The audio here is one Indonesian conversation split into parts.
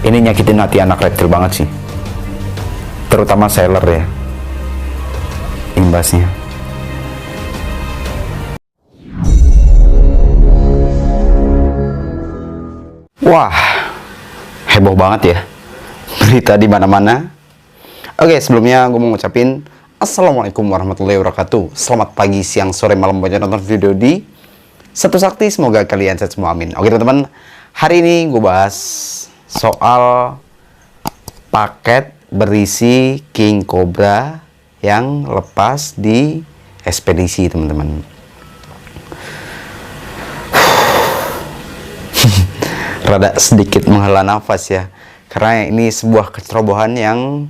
Ini nyakitin hati anak reptil banget sih, terutama seller ya, imbasnya. Wah, heboh banget ya berita di mana-mana. Oke, sebelumnya gue mau ngucapin Assalamualaikum warahmatullahi wabarakatuh. Selamat pagi, siang, sore, malam buat nonton video di Satu Sakti. Semoga kalian sehat semua, amin. Oke teman-teman, hari ini gue bahas soal paket berisi king cobra yang lepas di ekspedisi, teman-teman. Rada sedikit menghela nafas ya, karena ini sebuah kecerobohan yang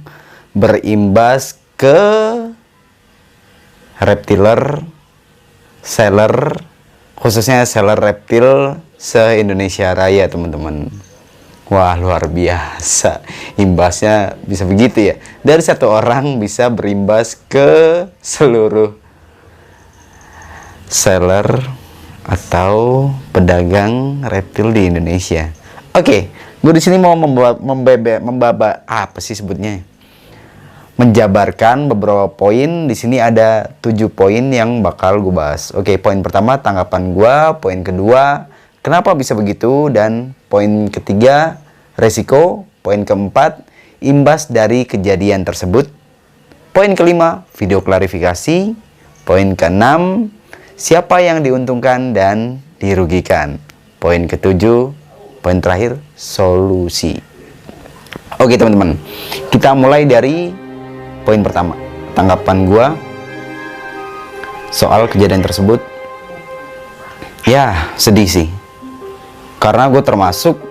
berimbas ke reptiler seller, khususnya seller reptil se-Indonesia Raya, teman-teman. Wah, luar biasa imbasnya bisa begitu ya, dari satu orang bisa berimbas ke seluruh seller atau pedagang reptil di Indonesia. Oke, gue di sini mau menjabarkan beberapa poin. Di sini ada 7 poin yang bakal gue bahas. Oke, poin pertama tanggapan gue, poin kedua kenapa bisa begitu, dan poin ketiga resiko, poin keempat imbas dari kejadian tersebut, poin kelima video klarifikasi, poin keenam siapa yang diuntungkan dan dirugikan, poin ketujuh, poin terakhir solusi. Oke teman-teman, kita mulai dari poin pertama, tanggapan gua soal kejadian tersebut. Ya sedih sih, karena gue termasuk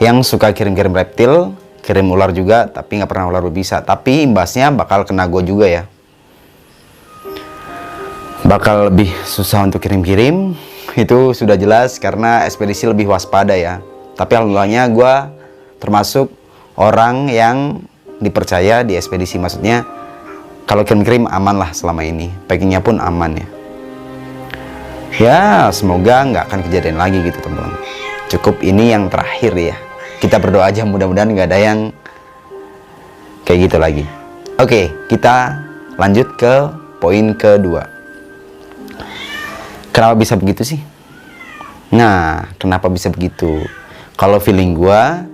yang suka kirim-kirim reptil, kirim ular juga, tapi nggak pernah ular bisa. Tapi imbasnya bakal kena gue juga ya, bakal lebih susah untuk kirim-kirim. Itu sudah jelas karena ekspedisi lebih waspada ya. Tapi alhamdulillahnya gue termasuk orang yang dipercaya di ekspedisi. Maksudnya kalau kirim-kirim aman lah selama ini, packingnya pun aman ya. Ya semoga nggak akan kejadian lagi gitu teman-teman. Cukup ini yang terakhir ya, kita berdoa aja mudah-mudahan nggak ada yang kayak gitu lagi. Oke, kita lanjut ke poin kedua. Kenapa bisa begitu sih? Nah, kenapa bisa begitu? Kalau feeling gua,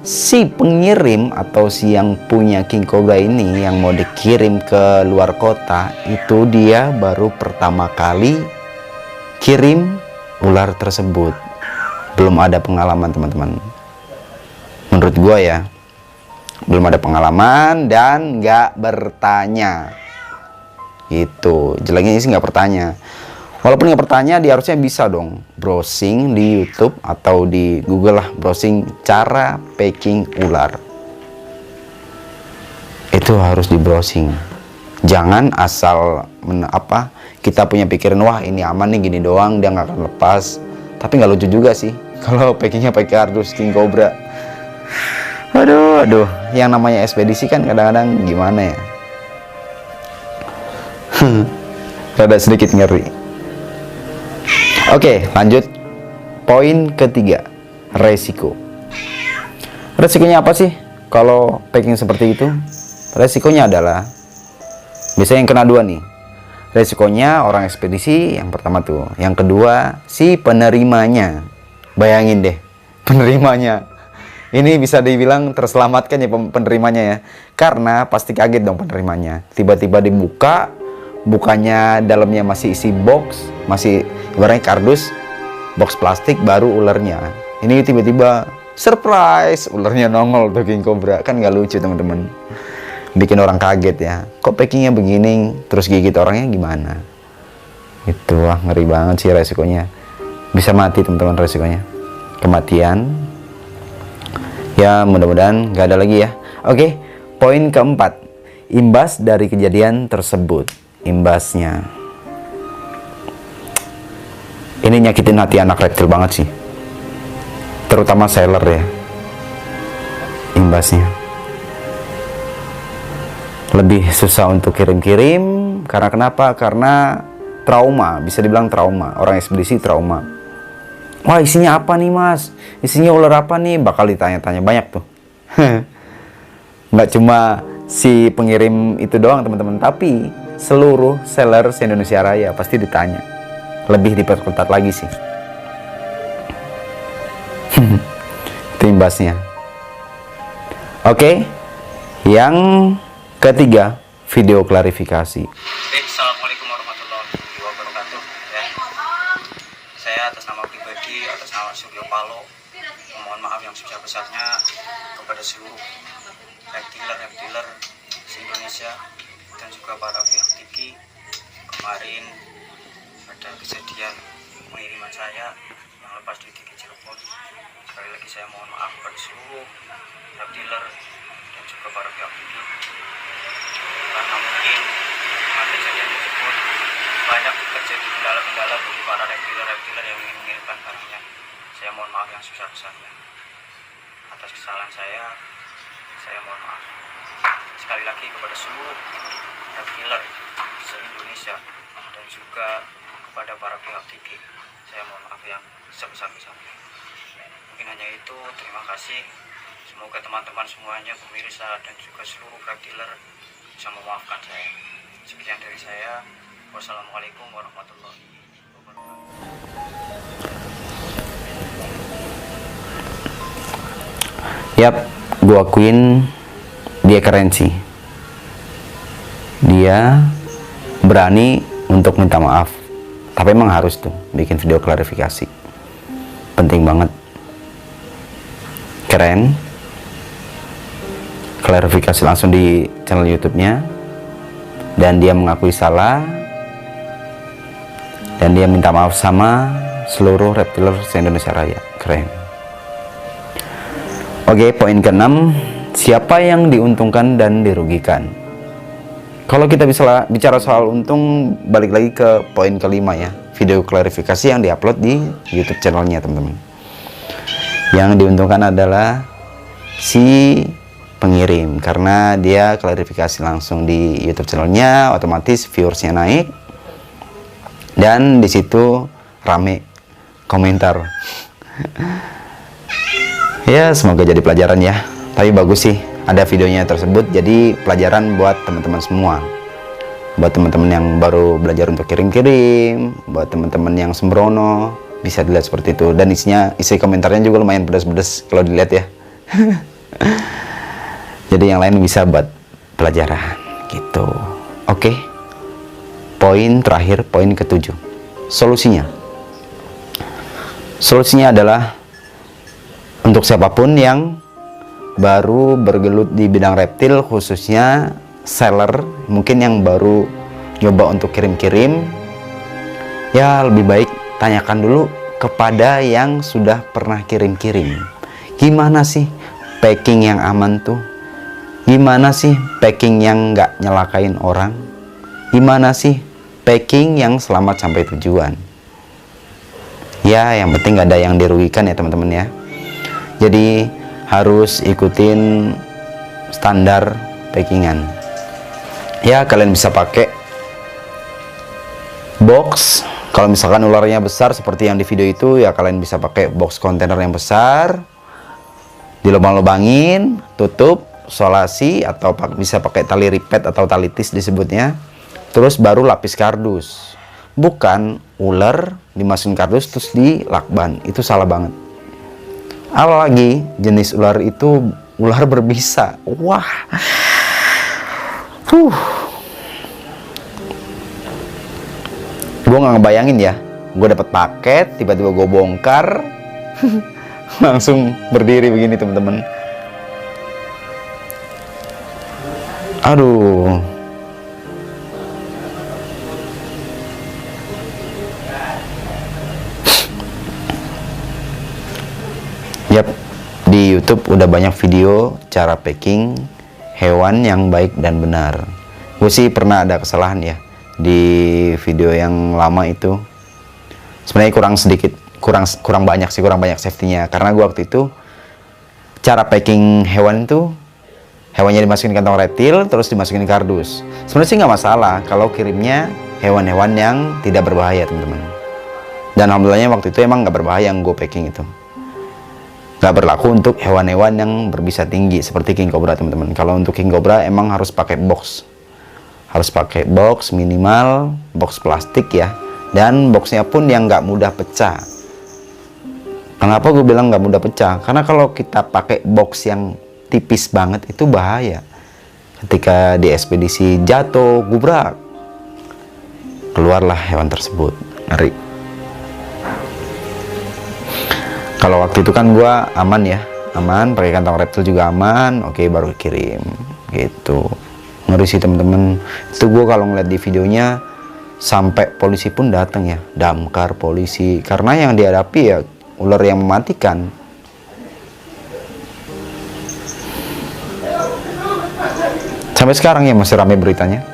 si pengirim atau si yang punya king cobra ini yang mau dikirim ke luar kota, itu dia baru pertama kali kirim ular tersebut. Belum ada pengalaman teman-teman. Menurut gua ya, belum ada pengalaman dan nggak bertanya. Itu jeleknya sih, nggak bertanya. Walaupun nggak bertanya, dia harusnya bisa dong browsing di YouTube atau di Google lah, browsing cara packing ular. Itu harus di browsing. Jangan asal kita punya pikiran, wah ini aman nih gini doang, dia nggak akan lepas. Tapi nggak lucu juga sih kalau packingnya pakai kardus king cobra. Aduh, yang namanya ekspedisi kan kadang-kadang gimana ya, rada sedikit ngeri. Oke, lanjut poin ketiga, resiko. Resikonya apa sih kalau packing seperti itu? Resikonya adalah biasanya yang kena dua nih. Resikonya orang ekspedisi yang pertama tuh, yang kedua si penerimanya. Bayangin deh, penerimanya ini bisa dibilang terselamatkan ya penerimanya ya, karena pasti kaget dong penerimanya. Tiba-tiba dibuka, bukannya dalamnya masih isi box, masih ibaratnya kardus, box plastik, baru ularnya. Ini tiba-tiba surprise, ularnya nongol tuh king cobra. Kan nggak lucu teman-teman, bikin orang kaget ya. Kok packingnya begini, terus gigit orangnya gimana? Itu wah ngeri banget sih resikonya. Bisa mati teman-teman, resikonya kematian. Ya mudah-mudahan nggak ada lagi ya. Oke, poin keempat, imbas dari kejadian tersebut. Imbasnya ini nyakitin hati anak reptil banget sih, terutama seller ya. Imbasnya lebih susah untuk kirim-kirim. Karena kenapa? Karena trauma, bisa dibilang trauma. Orang ekspedisi trauma. Wah, isinya apa nih mas? Isinya ular apa nih? Bakal ditanya-tanya banyak tuh. Nggak cuma si pengirim itu doang teman-teman, tapi seluruh seller se-Indonesia Raya pasti ditanya. Lebih diperketat lagi sih. Itu imbasnya. Oke, yang ketiga, video klarifikasi. Assalamualaikum warahmatullahi wabarakatuh. Ya. Saya atas nama pribadi, atas nama Suryo Paloh, mohon maaf yang sebesar-besarnya kepada seluruh reptiler se-Indonesia dan juga para pihak Tiki. Kemarin ada kejadian pengiriman saya yang lepas di Tiki Cirebon. Sekali lagi saya mohon maaf kepada seluruh reptiler dan juga para pihak Tiki, karena mungkin kejadian tersebut banyak terjadi kendala-kendala bagi para reptiler yang ingin mengirimkan barangnya. Saya mohon maaf yang sebesar-besarnya. Atas kesalahan saya mohon maaf. Sekali lagi kepada seluruh reptiler se-Indonesia dan juga kepada para pihak Tiki, saya mohon maaf yang sebesar-besarnya. Mungkin hanya itu, terima kasih. Semoga teman-teman semuanya, pemirsa dan juga seluruh reptiler bisa memaafkan saya. Sekian dari saya. Wassalamualaikum warahmatullahi wabarakatuh. Yap, gua akuin dia keren sih. Dia berani untuk minta maaf. Tapi emang harus tuh bikin video klarifikasi. Penting banget. Keren. Klarifikasi langsung di channel YouTube-nya. Dan dia mengakui salah. Dan dia minta maaf sama seluruh reptiler se-Indonesia Raya. Keren. Oke, poin ke-6, siapa yang diuntungkan dan dirugikan? Kalau kita bisa bicara soal untung, balik lagi ke poin ke-5 ya, video klarifikasi yang diupload di YouTube channelnya teman-teman. Yang diuntungkan adalah si pengirim, karena dia klarifikasi langsung di YouTube channelnya, otomatis viewersnya naik, dan disitu rame komentar. Ya, semoga jadi pelajaran ya. Tapi bagus sih ada videonya tersebut, jadi pelajaran buat teman-teman semua. Buat teman-teman yang baru belajar untuk kirim-kirim, buat teman-teman yang sembrono, bisa dilihat seperti itu. Dan isi komentarnya juga lumayan pedas-pedas kalau dilihat ya. Jadi yang lain bisa buat pelajaran gitu. Oke. Poin terakhir, poin ke-7. Solusinya. Solusinya adalah untuk siapapun yang baru bergelut di bidang reptil, khususnya seller, mungkin yang baru nyoba untuk kirim-kirim, ya lebih baik tanyakan dulu kepada yang sudah pernah kirim-kirim. Gimana sih packing yang aman tuh? Gimana sih packing yang nggak nyelakain orang? Gimana sih packing yang selamat sampai tujuan? Ya, yang penting nggak ada yang dirugikan ya teman-teman ya. Jadi harus ikutin standar packingan. Ya, kalian bisa pakai box. Kalau misalkan ularnya besar seperti yang di video itu, ya kalian bisa pakai box kontainer yang besar, dilubang-lubangin, tutup, solasi, atau bisa pakai tali ripet atau tali tis disebutnya. Terus baru lapis kardus. Bukan ular dimasukin kardus terus dilakban. Itu salah banget. Apalagi jenis ular itu ular berbisa. Wah. Gue nggak ngebayangin ya. Gue dapat paket, tiba-tiba gue bongkar, langsung berdiri begini teman-teman. Aduh. Yap, di YouTube udah banyak video cara packing hewan yang baik dan benar. Gue sih pernah ada kesalahan ya di video yang lama itu. Sebenarnya kurang banyak safety-nya, karena gue waktu itu cara packing hewan itu, hewannya dimasukin kantong reptil terus dimasukin kardus. Sebenarnya sih nggak masalah kalau kirimnya hewan-hewan yang tidak berbahaya teman-teman. Dan alhamdulillahnya waktu itu emang nggak berbahaya yang gue packing itu. Nggak berlaku untuk hewan-hewan yang berbisa tinggi seperti king cobra teman-teman. Kalau untuk king cobra emang harus pakai box. Harus pakai box minimal, box plastik ya. Dan boxnya pun yang nggak mudah pecah. Kenapa gue bilang nggak mudah pecah? Karena kalau kita pakai box yang tipis banget itu bahaya. Ketika di ekspedisi jatuh, gubrak, keluarlah hewan tersebut. Ngeri. Kalau waktu itu kan gue aman ya, aman, pakai kantong reptil juga aman, oke baru kirim, gitu. Ngeri sih temen-temen. Itu gue kalau ngeliat di videonya sampai polisi pun datang ya, damkar, polisi, karena yang dihadapi ya ular yang mematikan. Sampai sekarang ya masih ramai beritanya,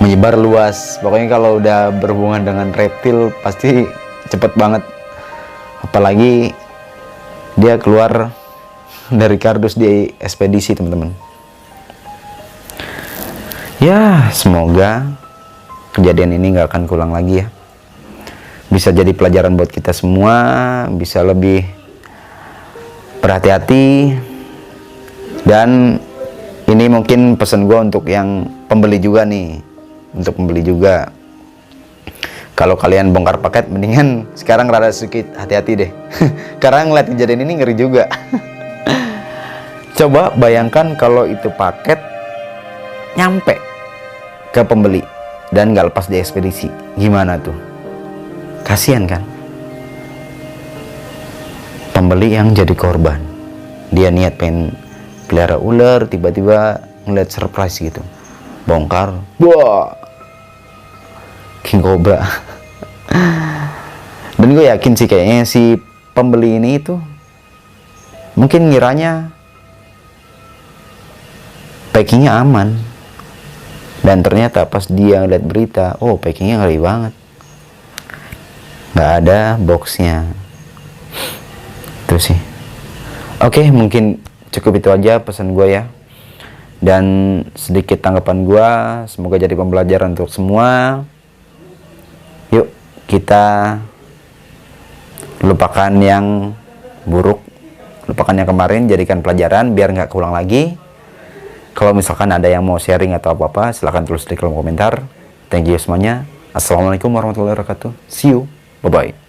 menyebar luas. Pokoknya kalau udah berhubungan dengan reptil pasti cepet banget. Apalagi dia keluar dari kardus di ekspedisi teman-teman. Ya semoga kejadian ini nggak akan keulang lagi ya. Bisa jadi pelajaran buat kita semua, bisa lebih berhati-hati. Dan ini mungkin pesan gue untuk yang pembeli juga nih, untuk pembeli juga. Kalau kalian bongkar paket, mendingan sekarang rada sedikit hati-hati deh. Karena ngeliat kejadian ini ngeri juga. Coba bayangkan kalau itu paket nyampe ke pembeli dan nggak lepas di ekspedisi, gimana tuh? Kasian kan? Pembeli yang jadi korban. Dia niat pengen pelihara ular, tiba-tiba ngeliat surprise gitu, bongkar, wah, king cobra. Dan gue yakin sih kayaknya si pembeli ini itu mungkin ngiranya packingnya aman, dan ternyata pas dia ngeliat berita, oh packingnya ngeri banget, nggak ada boxnya. Itu sih. Oke, mungkin cukup itu aja pesan gue ya, dan sedikit tanggapan gue. Semoga jadi pembelajaran untuk semua. Yuk kita lupakan yang buruk, lupakan yang kemarin, jadikan pelajaran biar nggak keulang lagi. Kalau misalkan ada yang mau sharing atau apa-apa, silahkan tulis di kolom komentar. Thank you semuanya. Assalamualaikum warahmatullahi wabarakatuh. See you, bye bye.